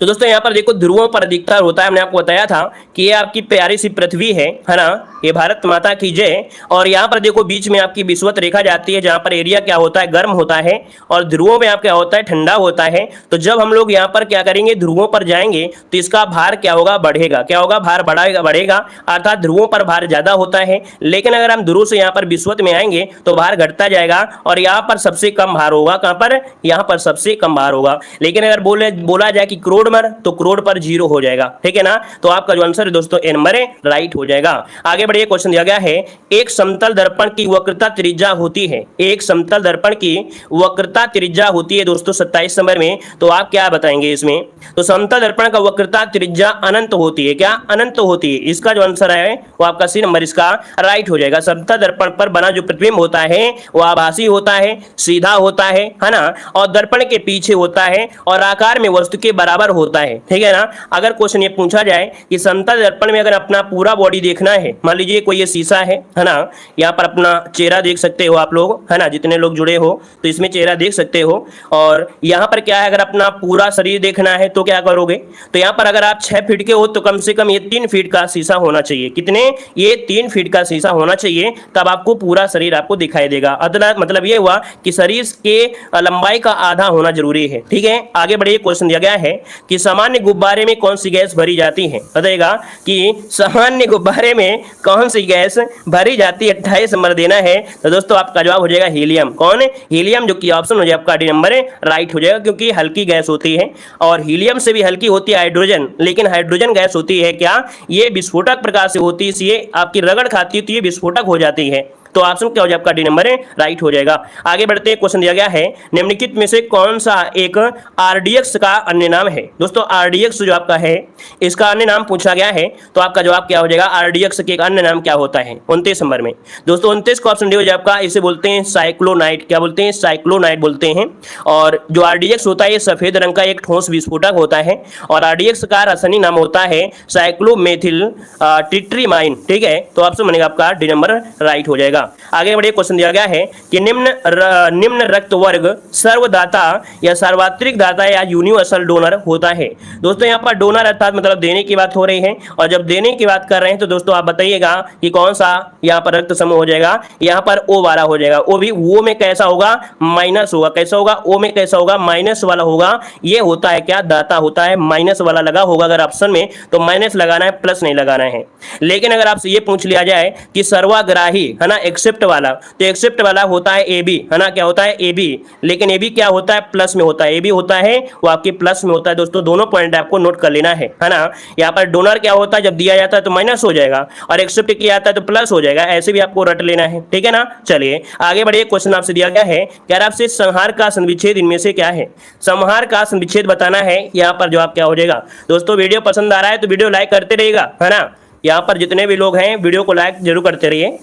तो दोस्तों यहाँ पर देखो ध्रुवों पर अधिकतर होता है, हमने आपको बताया था कि ये आपकी प्यारी सी पृथ्वी है ना, ये भारत माता की जय। और यहाँ पर देखो बीच में आपकी विषुवत रेखा जाती है जहाँ पर एरिया क्या होता है? गर्म होता है, और ध्रुवों में आप क्या होता है? ठंडा होता है। तो जब हम लोग यहाँ पर क्या करेंगे? ध्रुवों पर जाएंगे तो इसका भार क्या होगा? बढ़ेगा। क्या होगा? भार बढ़ेगा, अर्थात ध्रुवों पर भार ज्यादा होता है। लेकिन अगर हम ध्रुव से यहाँ पर विषुवत में आएंगे तो भार घटता जाएगा, और यहाँ पर सबसे कम भार होगा। कहाँ पर? यहाँ पर सबसे कम भार होगा। लेकिन अगर बोला जाए कि करोड़ मर, तो करोड़ पर 0 हो जाएगा। ठीक है ना, तो आपका जो आंसर है दोस्तों ए नंबर है, राइट हो जाएगा। आगे बढ़िए। क्वेश्चन दिया गया है एक समतल दर्पण की वक्रता त्रिज्या होती है, एक समतल दर्पण की वक्रता त्रिज्या होती है दोस्तों 27 नंबर में। तो आप क्या बताएंगे इसमें? तो समतल दर्पण का वक्रता त्रिज्या अनंत होती है। क्या? अनंत होती है। इसका जो आंसर है वो आपका सी नंबर इसका राइट हो जाएगा। समतल दर्पण पर बना जो प्रतिबिंब होता है वो आभासी होता है, सीधा होता है ना, और दर्पण के पीछे होता है, और आकार में वस्तु के बराबर होता है। ठीक है ना। अगर क्वेश्चन ये पूछा जाए कि समतल दर्पण में अगर अपना पूरा बॉडी देखना है, मान लीजिए कोई ये शीशा है ना, यहाँ पर अपना चेहरा देख सकते हो आप लोग, है ना, जितने लोग जुड़े हो तो इसमें चेहरा देख सकते हो। और यहाँ पर क्या है, अगर अपना पूरा शरीर देखना है तो क्या करोगे? तो यहाँ पर अगर आप 6 फीट के हो तो कम से कम ये 3 फीट का शीशा होना चाहिए। कितने? ये 3 फीट का शीशा होना चाहिए, तब आपको पूरा शरीर आपको दिखाई देगा। मतलब ये हुआ कि शरीर के लंबाई का आधा होना जरूरी है। ठीक है, आगे बढ़िए। क्वेश्चन दिया गया है कि सामान्य गुब्बारे में कौन सी गैस भरी जाती है? बताइएगा कि सामान्य गुब्बारे में कौन सी गैस भरी जाती है। 28 नंबर देना है। तो दोस्तों आपका जवाब हो जाएगा हीलियम। कौन? हीलियम, जो कि ऑप्शन हो जाएगा आपका डी नंबर राइट हो जाएगा, क्योंकि हल्की गैस होती है। और हीलियम से भी हल्की होती है हाइड्रोजन, लेकिन हाइड्रोजन गैस होती है क्या? ये विस्फोटक प्रकार से होती है, इसलिए आपकी रगड़ खाती है तो ये विस्फोटक हो जाती है। तो ऑप्शन क्या हो जाएगा आपका डी नंबर राइट हो जाएगा। आगे बढ़ते हैं, क्वेश्चन दिया गया है निम्नलिखित में से कौन सा एक आरडीएक्स का अन्य नाम है। दोस्तों आरडीएक्स जो आपका है इसका अन्य नाम पूछा गया है, तो आपका जवाब क्या हो जाएगा, आरडीएक्स के एक अन्य नाम क्या होता है 29 नंबर में। दोस्तों 29 का ऑप्शन डी हो जाएगा आपका, इसे बोलते हैं साइक्लोनाइट। क्या बोलते हैं, साइक्लोनाइट बोलते हैं। और जो आरडीएक्स होता है ये सफेद रंग का एक ठोस विस्फोटक होता है और आरडीएक्स का रासायनिक नाम होता है साइक्लोमेथिल टिट्रीमाइन। ठीक है, तो ऑप्शन बनेगा आपका डी नंबर राइट हो जाएगा। आगे बढ़िए, क्वेश्चन दिया गया है कि निम्न रक्त वर्ग सर्वदाता या सार्वत्रिक दाता या यूनिवर्सल डोनर होता है। दोस्तों यहाँ पर डोनर अर्थात मतलब देने की बात हो रही है, और जब देने की बात कर रहे हैं तो दोस्तों आप बताइएगा कि कौन सा यहाँ पर रक्त समूह हो जाएगा, यहाँ पर ओ वाला हो जाएगा। ओ भी वो में कैसा होगा, माइनस होगा। कैसा होगा, ओ में कैसा होगा, माइनस वाला होगा। ये होता है क्या, दाता होता है। माइनस वाला लगा होगा अगर ऑप्शन में तो माइनस लगाना है, प्लस नहीं लगाना है। लेकिन अगर आपसे ये पूछ लिया जाए कि सर्वाग्राही है ना, एक्सेप्ट वाला, तो एक्सेप्ट वाला होता है ए बी, है ना, क्या होता है ए बी। लेकिन ए बी क्या होता है, प्लस में होता है। ए बी होता है वो आपके प्लस में होता है। दोस्तों दोनों पॉइंट आपको नोट कर लेना है ना। यहाँ पर डोनर क्या होता है, जब दिया जाता है तो माइनस हो जाएगा और एक्सेप्ट किया जाता है तो प्लस हो जाएगा। ऐसे भी आपको रट लेना है, ठीक है ना। चलिए आगे बढ़िए, क्वेश्चन आपसे दिया गया है कि आपसे संहार का संविच्छेद इनमें से क्या है। संहार का संविच्छेद बताना है। यहाँ पर जवाब क्या हो जाएगा। दोस्तों वीडियो पसंद आ रहा है तो वीडियो लाइक करते रहिएगा, है ना। यहाँ पर जितने भी लोग हैं वीडियो को लाइक जरूर करते रहिए।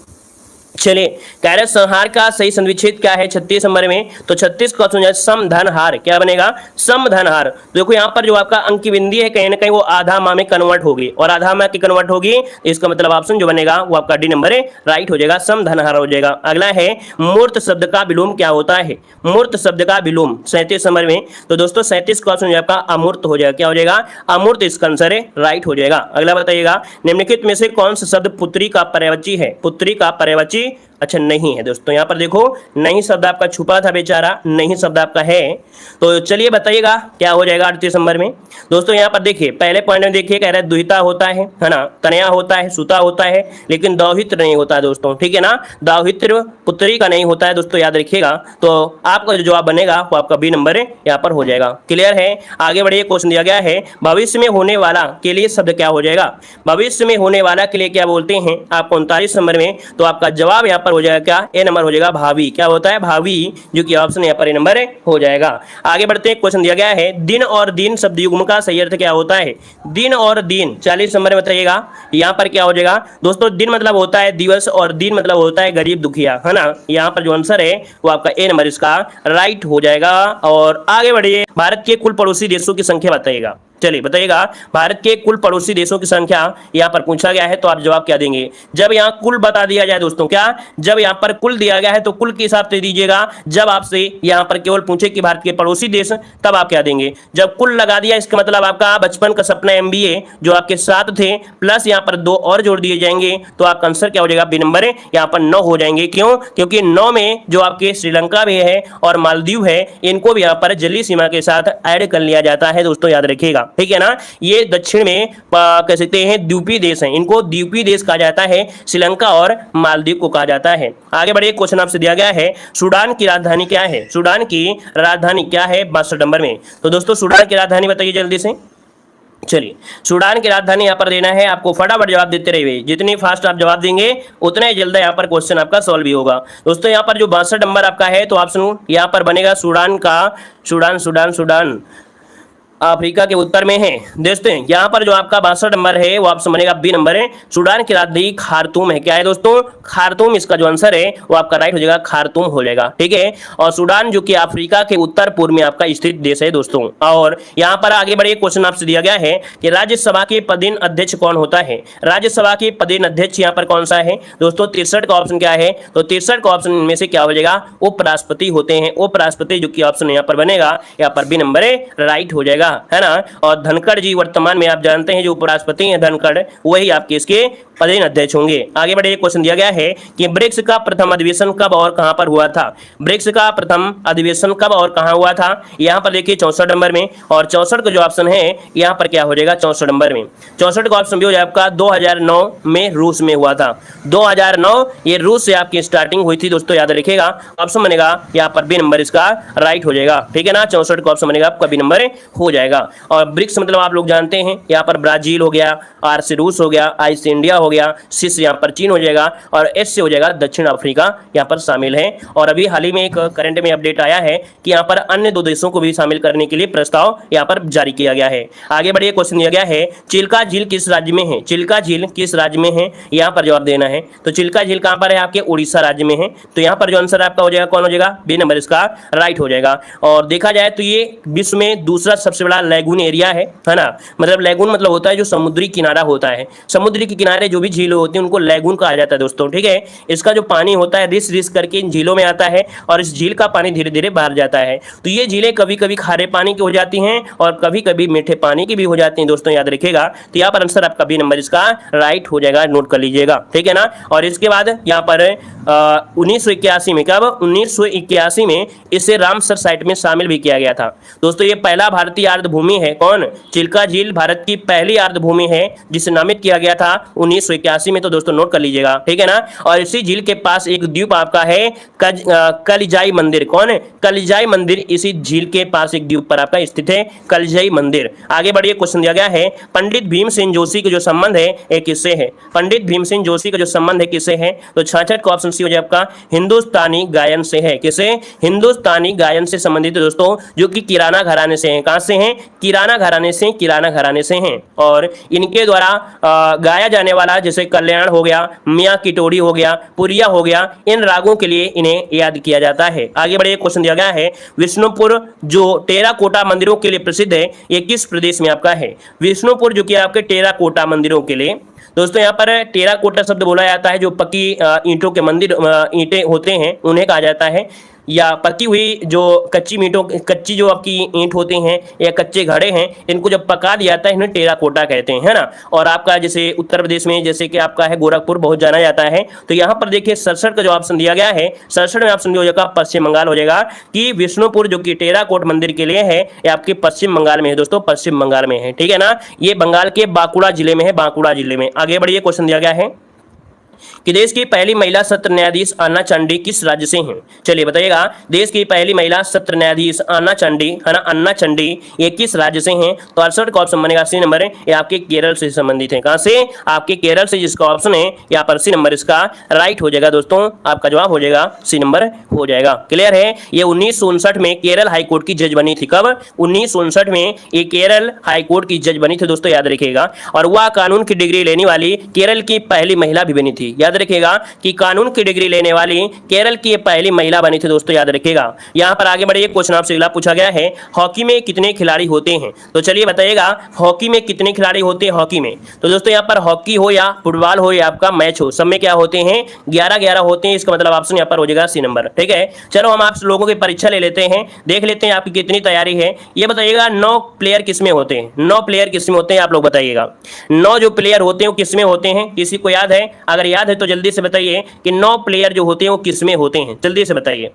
चलिए, कह रहे संहार का सही संविच्छेद क्या है 36 नंबर में, तो 36 का ऑप्शन है समधनहार। क्या बनेगा, समधनहार। देखो यहाँ पर जो आपका अंक की बिंदी है कहीं ना कहीं वो आधा माह में कन्वर्ट होगी, और आधा माह की कन्वर्ट होगी, इसका मतलब ऑप्शन जो बनेगा वो आपका डी नंबर राइट हो जाएगा, समधनहार हो जाएगा। अगला है मूर्त शब्द का विलोम क्या होता है। मूर्त शब्द का विलोम 37 नंबर में, तो दोस्तों 37 का ऑप्शन आपका अमूर्त हो जाएगा। क्या हो जाएगा, अमूर्त, इसका आंसर राइट हो जाएगा। अगला बताइएगा, निम्नलिखित में से कौन सा शब्द पुत्री का पर्यायवाची है। पुत्री का पर्यायवाची अच्छा नहीं है। दोस्तों यहाँ पर देखो नहीं शब्द आपका छुपा था बेचारा, नहीं शब्द आपका है। तो चलिए बताइएगा क्या हो जाएगा 38 नंबर में। दोस्तों यहाँ पर देखिए पहले पॉइंट में देखिए, कह रहा है दुहिता होता है ना, तनया होता है, सुता होता है, लेकिन दौहित्र नहीं होता है दोस्तों, ठीक है ना। दौहित्र पुत्री का नहीं होता है दोस्तों, याद रखिएगा। तो आपका जो जवाब बनेगा वो आपका बी नंबर यहाँ पर हो जाएगा। क्लियर है। आगे बढ़िए, क्वेश्चन दिया गया है भविष्य में होने वाला के लिए शब्द क्या हो जाएगा। भविष्य में होने वाला के लिए क्या बोलते हैं आपको 39 नंबर में, तो आपका जवाब यहाँ पर हो जाएगा क्या, ए नंबर हो जाएगा भावी। क्या होता है, भावी, जो कि ऑप्शन यहाँ पर ए नंबर हो जाएगा। आगे बढ़ते हैं, क्वेश्चन दिया गया है दिन और दिन शब्द युग्म का सही अर्थ क्या होता है। दिन और दिन 40 नंबर में बताइएगा। यहाँ पर क्या हो जाएगा दोस्तों, दिन मतलब होता है दिवस और दिन मतलब होता है गरीब दुखिया, है ना। यहाँ पर जो आंसर है वो आपका ए नंबर इसका राइट हो जाएगा। और आगे बढ़िए, भारत के कुल पड़ोसी देशों की संख्या बताइएगा। चलिए बताइएगा, भारत के कुल पड़ोसी देशों की संख्या यहाँ पर पूछा गया है, तो आप जवाब क्या देंगे। जब यहाँ कुल बता दिया जाए दोस्तों, क्या जब यहाँ पर कुल दिया गया है तो कुल के हिसाब से दीजिएगा। जब आपसे यहाँ पर केवल पूछे कि भारत के पड़ोसी देश, तब आप क्या देंगे। जब कुल लगा दिया इसका मतलब आपका बचपन का सपना MBA जो आपके 7 थे, प्लस यहाँ पर 2 और जोड़ दिए जाएंगे, तो आपका आंसर क्या हो जाएगा, बी नंबर यहाँ पर 9 हो जाएंगे। क्यों, क्योंकि 9 में जो आपके श्रीलंका भी है और मालदीव है, इनको भी यहाँ पर जलीय सीमा के साथ ऐड कर लिया जाता है दोस्तों, याद रखिएगा, ठीक है ना। ये दक्षिण में कह सकते हैं द्वीपीय देश हैं, इनको द्वीपीय देश कहा जाता है, श्रीलंका और मालदीव को कहा जाता है। आगे बढ़िए, क्वेश्चन आपसे दिया गया है सूडान की राजधानी क्या है। सूडान की राजधानी क्या है 62 नंबर में। तो दोस्तों सूडान की राजधानी बताइए जल्दी से। चलिए, सूडान की राजधानी यहाँ पर देना है आपको, फटाफट जवाब देते रहिए। जितनी फास्ट आप जवाब देंगे उतना ही जल्दी यहाँ पर क्वेश्चन आपका सॉल्व भी होगा। दोस्तों यहाँ पर जो 62 नंबर आपका है, तो ऑप्शन यहाँ पर बनेगा सूडान का, सूडान अफ्रीका के उत्तर में है। दोस्तों यहाँ पर जो आपका 62 नंबर है वो ऑप्शन बनेगा बी नंबर है। सूडान की राजधानी खार्तूम है। क्या है दोस्तों, खार्तूम, इसका जो आंसर है वो आपका राइट हो जाएगा, खार्तूम हो जाएगा, ठीक है। और सूडान जो कि अफ्रीका के उत्तर पूर्व में आपका स्थित देश है दोस्तों। और यहाँ पर आगे बढ़िए, क्वेश्चन आपसे दिया गया है कि राज्यसभा के पदेन अध्यक्ष कौन होता है। राज्यसभा के पदेन अध्यक्ष यहाँ पर कौन सा है दोस्तों, 63 का ऑप्शन क्या है, तो 63 का ऑप्शन में से क्या हो जाएगा, उपराष्ट्रपति होते हैं, उपराष्ट्रपति, जो कि ऑप्शन यहाँ पर बनेगा यहाँ पर बी नंबर राइट हो जाएगा, है ना। और धनखड़ जी वर्तमान में आप जानते हैं जो उपराष्ट्रपति हैं धनखड़, वही आपके इसके पदेन अध्यक्ष होंगे। आगे बढ़े, क्वेश्चन दिया गया है कि ब्रिक्स का प्रथम अधिवेशन कब और कहां पर हुआ था। ब्रिक्स का प्रथम अधिवेशन कब और कहां हुआ था, यहां पर देखिए 64 नंबर में। और 64 का जो ऑप्शन है यहां पर क्या हो जाएगा, 64 नंबर में। 64 का ऑप्शन भी हो जाएगा आपका 2009 में रूस में हुआ था। 2009 ये रूस से आपकी स्टार्टिंग हुई थी दोस्तों, याद रखिएगा। ऑप्शन बनेगा यहाँ पर बी नंबर इसका राइट हो जाएगा, ठीक है ना। 64 का ऑप्शन बनेगा आपका बी नंबर हो जाएगा। जाएगा। और ब्रिक्स मतलब आप लोग जानते हैं, यहाँ पर ब्राजील हो गया, आर से रूस हो गया, आई से इंडिया हो गया, सी से यहाँ पर चीन हो जाएगा और एस से हो जाएगा दक्षिण अफ्रीका यहाँ पर शामिल है। और अभी हाल ही में एक करंट में अपडेट आया है कि यहाँ पर अन्य 2 देशों को भी शामिल करने के लिए प्रस्ताव यहाँ पर जारी किया गया है। आगे बढ़िए, क्वेश्चन दिया गया है चिल्का झील किस राज्य में है? चिल्का झील किस राज्य में है, यहाँ पर जवाब देना है। तो चिल्का झील कहाँ पर है? आपके उड़ीसा राज्य में है। तो यहाँ पर जो आंसर आपका हो जाएगा कौन हो जाएगा? बी नंबर इसका राइट हो जाएगा। और देखा जाए तो ये विश्व में दूसरा सबसे बड़ा लैगून एरिया है ना। मतलब लैगून मतलब होता है जो समुद्री किनारा होता है, समुद्र के किनारे जो भी झीलें होती हैं उनको लैगून कहा जाता है दोस्तों, ठीक है। इसका जो पानी होता है रिस रिस करके इन झीलों में आता है और इस झील का पानी धीरे धीरे बाहर जाता है। तो ये झीलें कभी कभी खारे पानी की हो जाती हैं और कभी कभी मीठे पानी की भी हो जाती हैं दोस्तों, याद रखिएगा। तो यहाँ पर आंसर आपका बी नंबर इसका राइट हो जाएगा, नोट कर लीजिएगा, ठीक है ना। और इसके बाद यहाँ पर 1981 में, कब? 1981 में इसे रामसर साइट में शामिल भी किया गया था दोस्तों। ये पहला भारतीय आर्द्रभूमि है, कौन? चिल्का झील भारत की पहली आर्द्रभूमि है जिसे नामित किया गया था 1981 में। तो दोस्तों नोट कर लीजिएगा, ठीक है ना। और इसी झील के पास एक द्वीप आपका है कलिजाई मंदिर, कौन है? कलिजाई मंदिर इसी झील के पास एक द्वीप पर आपका स्थित है, कलिजाई मंदिर। आगे बढ़िए, क्वेश्चन दिया गया है पंडित भीमसेन जोशी के जो संबंध है ये किससे है? पंडित भीमसेन जोशी का जो संबंध है किससे है? तो 66 का ऑप्शन सी हो जाए आपका हिंदुस्तानी गायन से है। किसे? हिंदुस्तानी गायन से संबंधित है दोस्तों, जो कि किराना घराने से हैं। कहां से हैं? किराना घराने से, किराना घराने से हैं। और इनके द्वारा गाया जाने वाला जैसे कल्याण हो गया, मियाँ की टोड़ी हो गया, पुरिया हो गया, इन रागों के लिए इन्हें याद किया जाता है। आगे बढ़िए, क्वेश्चन दिया गया है विष्णुपुर जो टेराकोटा मंदिरों के लिए प्रसिद्ध है ये किस प्रदेश में आपका है? विष्णुपुर जो कि आपके टेराकोटा मंदिरों के लिए दोस्तों, यहाँ पर टेराकोटा शब्द बोला जाता है जो पक्की ईंटों के मंदिर ईंटें होते हैं उन्हें कहा जाता है, या पकी हुई जो कच्ची जो आपकी ईंट होती हैं या कच्चे घड़े हैं इनको जब पका दिया जाता है इन्हें टेराकोटा कहते हैं, है ना। और आपका जैसे उत्तर प्रदेश में जैसे कि आपका है गोरखपुर बहुत जाना जाता है। तो यहाँ पर देखिए 67 का जो ऑप्शन दिया गया है, 67 में ऑप्शन हो जाएगा पश्चिम बंगाल हो जाएगा कि विष्णुपुर जो कि टेराकोट मंदिर के लिए है ये आपके पश्चिम बंगाल में है दोस्तों, पश्चिम बंगाल में है, ठीक है ना। ये बंगाल के बांकुड़ा जिले में है, बांकुड़ा जिले में। आगे बढ़िए, क्वेश्चन दिया गया है कि देश की पहली महिला सत्र न्यायाधीश अन्ना चंडी किस राज्य से हैं? चलिए बताइएगा, देश की पहली महिला सत्र न्यायाधीश अन्ना चंडी, है ना, अन्ना चंडी, ये किस राज्य से हैं? तो 68 का ऑप्शन बनेगा सी नंबर है, ये आपके केरल से संबंधित है। कहां से? आपके केरल से, जिसका ऑप्शन है यहाँ पर सी नंबर इसका राइट हो जाएगा दोस्तों, आपका जवाब हो जाएगा सी नंबर हो जाएगा। क्लियर है? ये 1959 में केरल हाईकोर्ट की जज बनी थी। कब? 1959 में ये केरल हाईकोर्ट की जज बनी थी दोस्तों, याद रखिएगा। और वह कानून की डिग्री लेने वाली केरल की पहली महिला भी बनी थी। याद रखिएगा कि कानून की डिग्री लेने वाली केरल की पहली महिला बनी थी दोस्तों, याद रखिएगा। यहां पर आगे बढ़िए, क्वेश्चन आपसे अगला पूछा गया है हॉकी में कितने खिलाड़ी होते हैं? तो चलिए बताइएगा हॉकी में कितने खिलाड़ी होते हैं? हॉकी में तो दोस्तों यहाँ पर हॉकी हो या फुटबॉल हो या आपका मैच हो, सब में क्या होते हैं? 11-11 होते हैं। इसका मतलब ऑप्शन यहाँ पर हो जाएगा सी नंबर, ठीक है। चलो हम आप लोगों की परीक्षा ले लेते हैं, देख लेते हैं आपकी कितनी तैयारी है। ये बताइएगा 9 प्लेयर किसमें होते हैं? 9 प्लेयर किसमें होते हैं आप लोग बताइएगा। 9 जो प्लेयर होते हैं वो किसमें होते हैं? किसी को याद है? अगर याद है तो जल्दी से बताइए कि 9 प्लेयर जो होते हैं वो किसमें होते हैं, जल्दी से बताइए।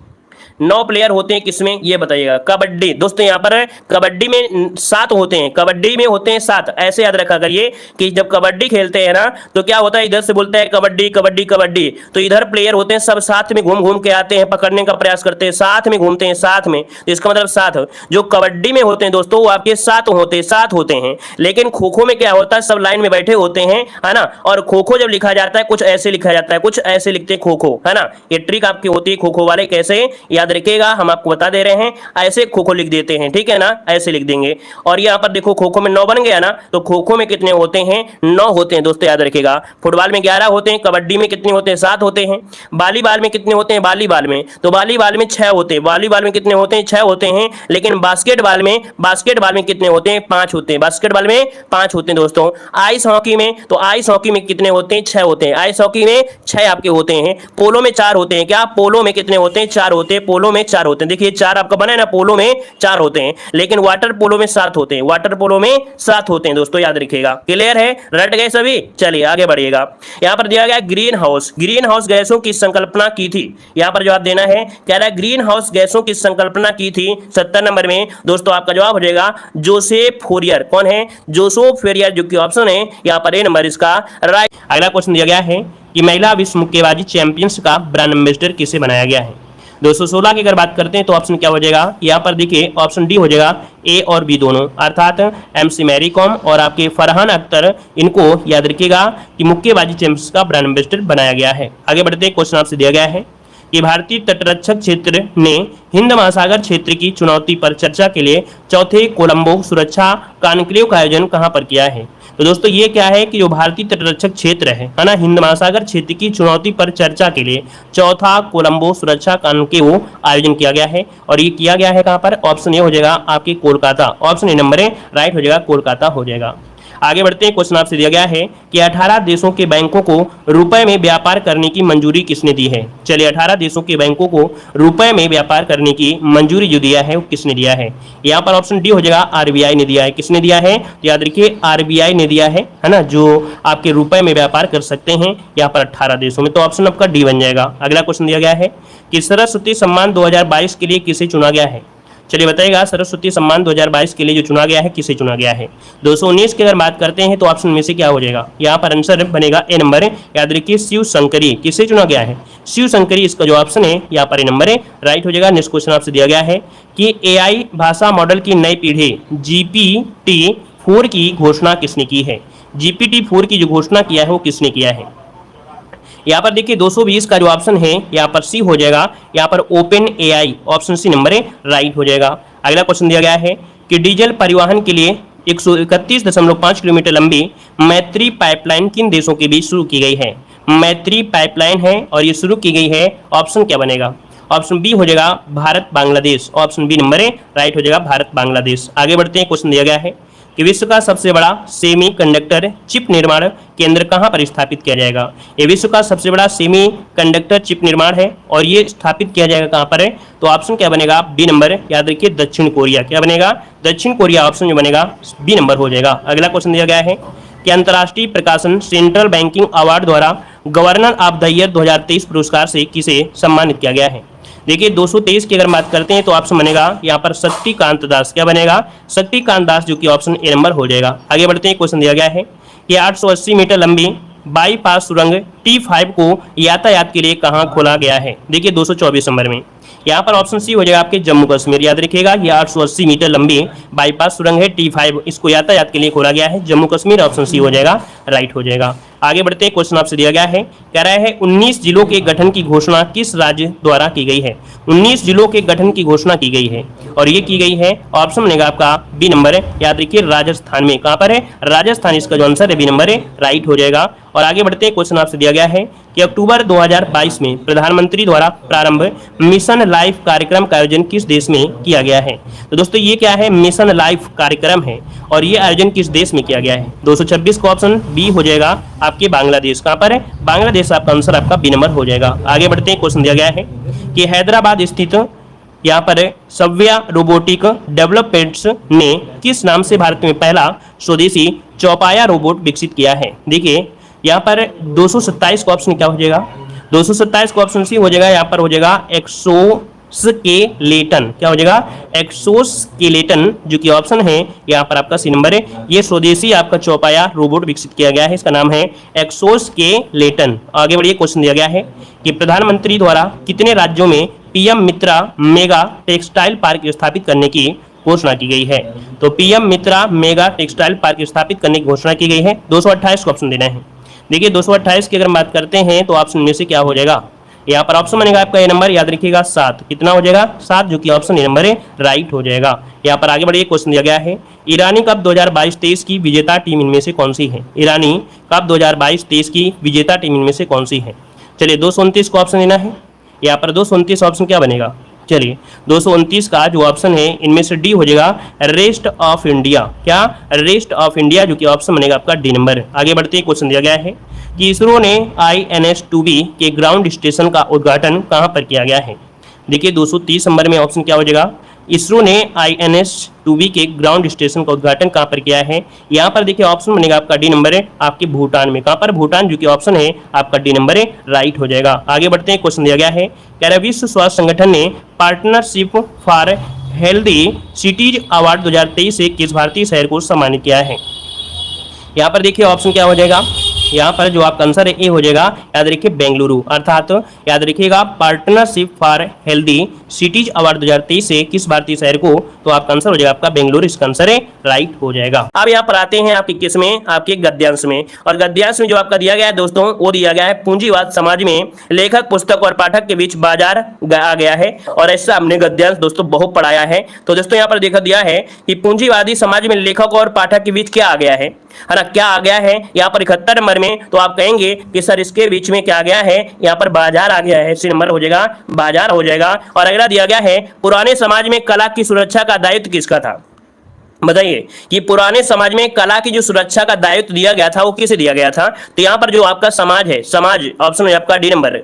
9 प्लेयर होते हैं किसमें, ये बताइएगा। कबड्डी दोस्तों, यहाँ पर कबड्डी में 7 होते हैं, कबड्डी में होते हैं 7। ऐसे याद रखा करिए कि जब कबड्डी खेलते हैं ना तो क्या होता है, इधर से बोलते हैं कबड्डी कबड्डी कबड्डी, तो इधर प्लेयर होते हैं सब साथ में घूम घूम के आते हैं, पकड़ने का प्रयास करते हैं, साथ में घूमते हैं साथ में, तो इसका मतलब 7। जो कबड्डी में होते हैं दोस्तों वो आपके 7 होते हैं। लेकिन खो खो में क्या होता है, सब लाइन में बैठे होते हैं, है ना। और खो खो जब लिखा जाता है कुछ ऐसे लिखा जाता है, कुछ ऐसे लिखते हैं खो खो, है ना। ये ट्रिक आपकी होती है खो खो वाले, कैसे याद रखिएगा, हम आपको बता दे रहे हैं। ऐसे खो खो लिख देते हैं, ठीक है ना, ऐसे लिख देंगे। और यहाँ पर देखो खो खो में 9 बन गया ना, तो खो खो में कितने होते हैं? 9 होते हैं दोस्तों, याद रखिएगा। फुटबॉल में 11 होते हैं, कबड्डी में कितने होते हैं? 7 होते हैं। वॉलीबॉल में कितने होते हैं? वॉलीबॉल में तो वॉलीबॉल में 6 होते हैं। वॉलीबॉल में कितने होते हैं? 6 होते हैं। लेकिन बास्केटबॉल में कितने होते हैं? 5 होते हैं। बास्केटबॉल में 5 होते हैं दोस्तों। आइस हॉकी में तो आइस हॉकी में कितने होते हैं? 6 होते हैं। आइस हॉकी में 6 आपके होते हैं। पोलो में 4 होते हैं। क्या पोलो में कितने होते हैं? 4 होते हैं। पोलो में 4 होते हैं। देखिए 4 आपका बना है ना, पोलो में 4 होते हैं। लेकिन वाटर पोलो में 7 होते हैं। वाटर पोलो में 7 होते हैं दोस्तों, याद रखिएगा। क्लियर है? रट गए सभी? चलिए आगे बढ़िएगा। यहाँ पर दिया गया ग्रीन हाउस गैसों की संकल्पना की थी। यहाँ पर जवाब देना है, कह रहा है ग्रीन हाउस गैसों की संकल्पना की थी 70 नंबर में दोस्तों। आपका जवाब हो जाएगा जोसेफ फोरियर। कौन है? जोसेफ फोरियर, जो कि ऑप्शन है यहाँ पर ए नंबर इसका राइट। अगला क्वेश्चन दिया गया है कि महिला विश्व मुक्केबाजी चैंपियंस का ब्रांड एम्बेसडर किसे बनाया गया है? 216 की अगर बात करते हैं तो ऑप्शन क्या हो जाएगा, यहाँ पर देखिए ऑप्शन डी हो जाएगा, ए और बी दोनों, अर्थात एमसी मैरी कॉम और आपके फरहान अख्तर, इनको याद रखिएगा कि मुक्केबाजी चैंपियंस का ब्रांड एम्बेसडर बनाया गया है। आगे बढ़ते हैं, क्वेश्चन आपसे दिया गया है कि भारतीय तटरक्षक क्षेत्र ने हिंद महासागर क्षेत्र की चुनौती पर चर्चा के लिए चौथे कोलंबो सुरक्षा कॉन्क्लेव का आयोजन कहां पर किया है। तो दोस्तों ये क्या है कि जो भारतीय तटरक्षक क्षेत्र है ना, हिंद महासागर क्षेत्र की चुनौती पर चर्चा के लिए चौथा कोलंबो सुरक्षा कॉन्क्लेव आयोजन किया गया है, और ये किया गया है कहां पर, ऑप्शन ए हो जाएगा आपके Kolkata, option A number A right हो जाएगा, कोलकाता हो जाएगा। आगे बढ़ते हैं, क्वेश्चन आपसे दिया गया है कि 18 देशों के बैंकों को रुपए में व्यापार करने की मंजूरी किसने दी है। चलिए 18 देशों के बैंकों को रुपए में व्यापार करने की मंजूरी जो दिया है वो किसने दिया है। यहाँ पर ऑप्शन डी हो जाएगा, आरबीआई ने दिया है। किसने दिया है, तो याद रखिए आरबीआई ने दिया है ना, जो आपके रुपए में व्यापार कर सकते हैं यहाँ पर 18 देशों में, तो ऑप्शन आपका डी बन जाएगा। अगला क्वेश्चन दिया गया है कि सरस्वती सम्मान 2022 के लिए किसे चुना गया है। चलिए बताइएगा, सरस्वती सम्मान 2022 के लिए जो चुना गया है किसे चुना गया है। 219 की अगर बात करते हैं तो ऑप्शन में से क्या हो जाएगा, यहाँ पर आंसर बनेगा ए नंबर है, याद रखिए शिव शंकरी, किसे चुना गया है, शिव शंकरी, इसका जो ऑप्शन है यहाँ पर ए नंबर है राइट हो जाएगा। नेक्स्ट क्वेश्चन आपसे दिया गया है कि एआई भाषा मॉडल की नई पीढ़ी GPT-4 की घोषणा किसने की है। GPT-4 की जो घोषणा किया है वो किसने किया है। यहाँ पर देखिए 220 का जो ऑप्शन है यहाँ पर सी हो जाएगा, यहाँ पर open AI, option C number है राइट हो जाएगा। अगला क्वेश्चन दिया गया है कि डीजल परिवहन के लिए 131.5 किलोमीटर लंबी मैत्री पाइपलाइन किन देशों के बीच शुरू की गई है। मैत्री पाइपलाइन है और ये शुरू की गई है, ऑप्शन क्या बनेगा, ऑप्शन बी हो जाएगा Bharat Bangladesh, option B number है राइट हो जाएगा, भारत बांग्लादेश। आगे बढ़ते हैं, क्वेश्चन दिया गया है कि विश्व का सबसे बड़ा सेमी कंडक्टर चिप निर्माण केंद्र कहां पर स्थापित किया जाएगा। ये विश्व का सबसे बड़ा सेमी कंडक्टर चिप निर्माण है और ये स्थापित किया जाएगा कहां पर है, तो ऑप्शन क्या बनेगा, बी नंबर, याद रखिए दक्षिण कोरिया, क्या बनेगा, दक्षिण कोरिया, ऑप्शन जो बनेगा बी नंबर हो जाएगा। अगला क्वेश्चन दिया गया है कि अंतर्राष्ट्रीय प्रकाशन सेंट्रल बैंकिंग अवार्ड द्वारा गवर्नर ऑफ द ईयर 2023 पुरस्कार से किसे सम्मानित किया गया है। देखिए 223 की अगर बात करते हैं तो ऑप्शन बनेगा यहाँ पर शक्तिकांत दास, क्या बनेगा, शक्तिकांत दास, जो कि ऑप्शन ए नंबर हो जाएगा। आगे बढ़ते हैं, क्वेश्चन दिया गया है कि 880 मीटर लंबी बाईपास सुरंग T5 को यातायात के लिए कहाँ खोला गया है। देखिए 224 नंबर में, यहाँ पर ऑप्शन सी हो जाएगा आपके जम्मू कश्मीर, याद रखिएगा ये 880 मीटर लंबी बाईपास सुरंग है T5, इसको यातायात के लिए खोला गया है जम्मू कश्मीर, ऑप्शन सी हो जाएगा राइट हो जाएगा। आगे बढ़ते हैं, क्वेश्चन आपसे दिया गया है, कह रहा है 19 जिलों के गठन की घोषणा किस राज्य द्वारा की गई है। 19 जिलों के गठन की घोषणा की गई है और ये की गई है, ऑप्शन बनेगा आपका बी नंबर है, याद रखिए राजस्थान में, कहां पर है, राजस्थान, इसका जो आंसर है बी नंबर है राइट हो जाएगा। और आगे बढ़ते हैं, क्वेश्चन आपसे दिया गया है कि अक्टूबर 2022 में प्रधानमंत्री द्वारा प्रारंभ मिशन लाइफ कार्यक्रम का आयोजन किस देश में किया गया है। तो दोस्तों ये क्या है, मिशन लाइफ कार्यक्रम है और ये आयोजन किस देश में किया गया है। 226 का ऑप्शन बी हो जाएगा आपके बांग्लादेश, कहां पर है, बांग्लादेश, आपका आंसर आपका बी नंबर हो जाएगा। आगे बढ़ते हैं, क्वेश्चन दिया गया है कि हैदराबाद स्थित यहाँ पर सव्या रोबोटिक डेवलपमेंट्स ने किस नाम से भारत में पहला स्वदेशी चौपाया रोबोट विकसित किया है। देखिए यहाँ पर 227 का ऑप्शन क्या हो जाएगा, 227 का ऑप्शन सी हो जाएगा, यहाँ पर हो जाएगा एक्सोस्केलेटन, क्या हो जाएगा, एक्सोस्केलेटन, जो कि ऑप्शन है यहाँ पर आपका सी नंबर है। ये स्वदेशी आपका चौपाया रोबोट विकसित किया गया है, इसका नाम है एक्सोस्केलेटन। आगे बढ़िए, क्वेश्चन दिया गया है कि प्रधानमंत्री द्वारा कितने राज्यों में पीएम मित्रा मेगा टेक्सटाइल पार्क स्थापित करने की घोषणा की गई है। तो पीएम मित्रा मेगा टेक्सटाइल पार्क स्थापित करने की घोषणा की गई है। 228 का ऑप्शन देना है। देखिए 228 की अगर बात करते हैं तो ऑप्शन में से क्या हो जाएगा, यहाँ पर ऑप्शन बनेगा आपका ये नंबर, याद रखिएगा 7, कितना हो जाएगा 7, जो कि ऑप्शन ए नंबर है राइट हो जाएगा। यहाँ पर आगे बढ़िए, क्वेश्चन दिया गया है ईरानी कप 2022-23 की विजेता टीम इनमें से कौन सी है। ईरानी कप 2022-23 की विजेता टीम इनमें से कौन सी है। चलिए 229 को ऑप्शन देना है, यहाँ पर 229 ऑप्शन क्या बनेगा, चलिए 229 का जो ऑप्शन है इनमें से डी हो जाएगा रेस्ट ऑफ इंडिया, क्या, रेस्ट ऑफ इंडिया, जो कि ऑप्शन बनेगा आपका डी नंबर। आगे बढ़ते हैं, क्वेश्चन दिया गया है कि इसरो ने INS-2B के ग्राउंड स्टेशन का उद्घाटन कहां पर किया गया है। देखिए 230 नंबर में ऑप्शन क्या हो जाएगा, इसरो ने INS-2B के ग्राउंड स्टेशन का उद्घाटन कहां पर किया है। यहाँ पर देखिए ऑप्शन बनेगा आपका डी नंबर है, आपके भूटान में, कहां पर, भूटान, जो कि ऑप्शन है आपका डी नंबर है राइट हो जाएगा। आगे बढ़ते हैं, क्वेश्चन दिया गया है कह रहा विश्व स्वास्थ्य संगठन ने partnership for healthy cities award 2023 से किस भारतीय शहर को सम्मानित किया है। यहाँ पर देखिए ऑप्शन क्या हो जाएगा, यहाँ पर जो आपका आंसर है ए हो जाएगा, याद रखिए बेंगलुरु, अर्थात याद रखिएगा partnership for healthy cities award 2023 से किस भारतीय शहर को, तो आपका आंसर हो जाएगा आपका बेंगलुरु, इसका आंसर है राइट हो जाएगा। अब यहाँ पर आते हैं आपके किस में, आपके गद्यांश में, और गद्यांश में जो आपका दिया गया है दोस्तों वो दिया गया है पूंजीवाद समाज में लेखक पुस्तक और पाठक के बीच बाजार आ गया है, और ऐसा हमने गद्यांश दोस्तों बहुत पढ़ाया है। तो दोस्तों यहाँ पर देखा दिया है कि पूंजीवादी समाज में लेखक और पाठक के बीच क्या आ गया है ना, क्या आ गया है यहाँ पर 71 नंबर में, तो आप कहेंगे कि सर इसके बीच में क्या आ गया है, यहाँ पर बाजार आ गया है, सी नंबर हो जाएगा बाजार हो जाएगा। और अगला दिया गया है पुराने समाज में कला की सुरक्षा का दायित्व किसका था, बताइए कि पुराने समाज में कला की जो सुरक्षा का दायित्व दिया गया था वो किसे दिया गया था, तो यहाँ पर जो आपका समाज है, समाज ऑप्शन है आपका डी नंबर।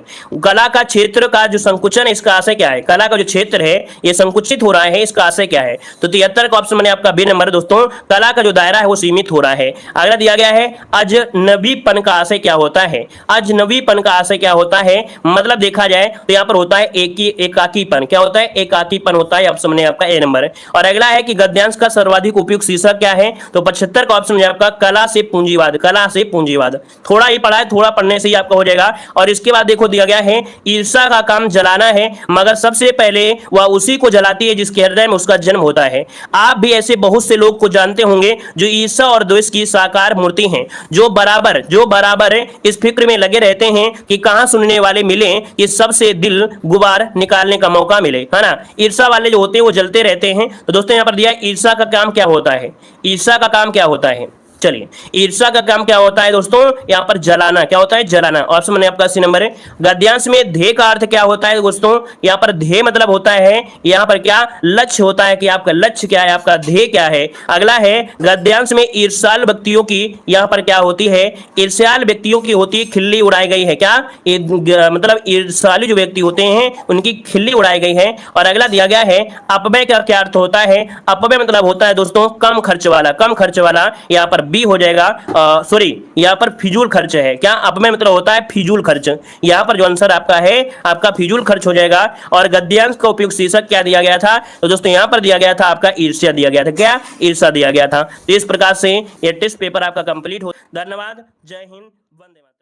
कला का क्षेत्र का जो संकुचन, इसका आशय क्या है, कला का जो क्षेत्र है ये संकुचित हो रहा है, इसका आशय क्या है, तो 73 का ऑप्शन मैंने आपका बी नंबर दोस्तों, कला का जो दायरा है वो सीमित हो रहा है। अगला दिया गया है अजनबीपन का आशय क्या होता है, अजनबीपन का आशय क्या होता है, मतलब देखा जाए तो यहाँ पर होता है एकाकीपन, क्या होता है, एकाकीपन होता है, ऑप्शन मैंने आपका ए नंबर। और अगला है कि गद्यांश का सर्वाधिक उपयुक्त शीर्षक क्या है, तो 75 का ऑप्शन है आपका कला से पूंजीवाद, कला से पूंजीवाद। थोड़ा ही पढ़ा है, थोड़ा पढ़ने से ही आपका हो जाएगा। और इसके बाद देखो दिया गया है ईर्ष्या का काम जलाना है, मगर सबसे पहले वह उसी को जलाती है जिसके हृदय में उसका जन्म होता है। आप भी ऐसे बहुत से लोग को जानते होंगे जो ईर्ष्या और द्वेष की साकार मूर्ति हैं, जो बराबर इस फिक्र में लगे रहते हैं कि कहां सुनने वाले मिले कि सबसे दिल गुबार निकालने का मौका मिले, है ना। ईर्ष्या वाले जो होते हैं वो जलते रहते हैं। तो दोस्तों यहाँ पर दिया ईर्ष्या का काम क्या होता है, ईर्ष्या का काम क्या होता है, चलिए ईर्ष्या का काम क्या होता है दोस्तों, यहाँ पर जलाना, क्या होता है, जलाना। ऑप्शन मैंने आपका सी नंबर है। गद्यांश में ध्येय का अर्थ क्या होता है दोस्तों, यहाँ पर ध्येय मतलब होता है यहाँ पर क्या लक्ष्य होता है, कि आपका लक्ष्य क्या है, आपका ध्येय क्या है। अगला है गद्यांश में ईर्ष्याल व्यक्तियों की यहाँ पर क्या होती है, ईर्ष्याल व्यक्तियों की होती है खिल्ली उड़ाई गई है, क्या मतलब ईर्ष्यालु जो व्यक्ति होते हैं उनकी खिल्ली उड़ाई गई है। और अगला दिया गया है अपव्यय का क्या अर्थ होता है, अपव्यय मतलब होता है दोस्तों कम खर्च वाला, कम खर्च वाला, यहाँ पर बी हो जाएगा, सॉरी यहाँ पर फिजूल खर्च है, क्या अपव्यय मतलब होता है फिजूल खर्च, यहाँ पर जो आंसर आपका है आपका फिजूल खर्च हो जाएगा। और गद्यांश का उपयुक्त शीर्षक क्या दिया गया था, तो दोस्तों यहाँ पर दिया गया था आपका ईर्ष्या दिया गया था, क्या ईर्ष्या दिया गया था। तो इस प्रकार से ये टेस्ट पेपर आपका कंप्लीट हो। धन्यवाद, जय हिंद, वंदे मातरम।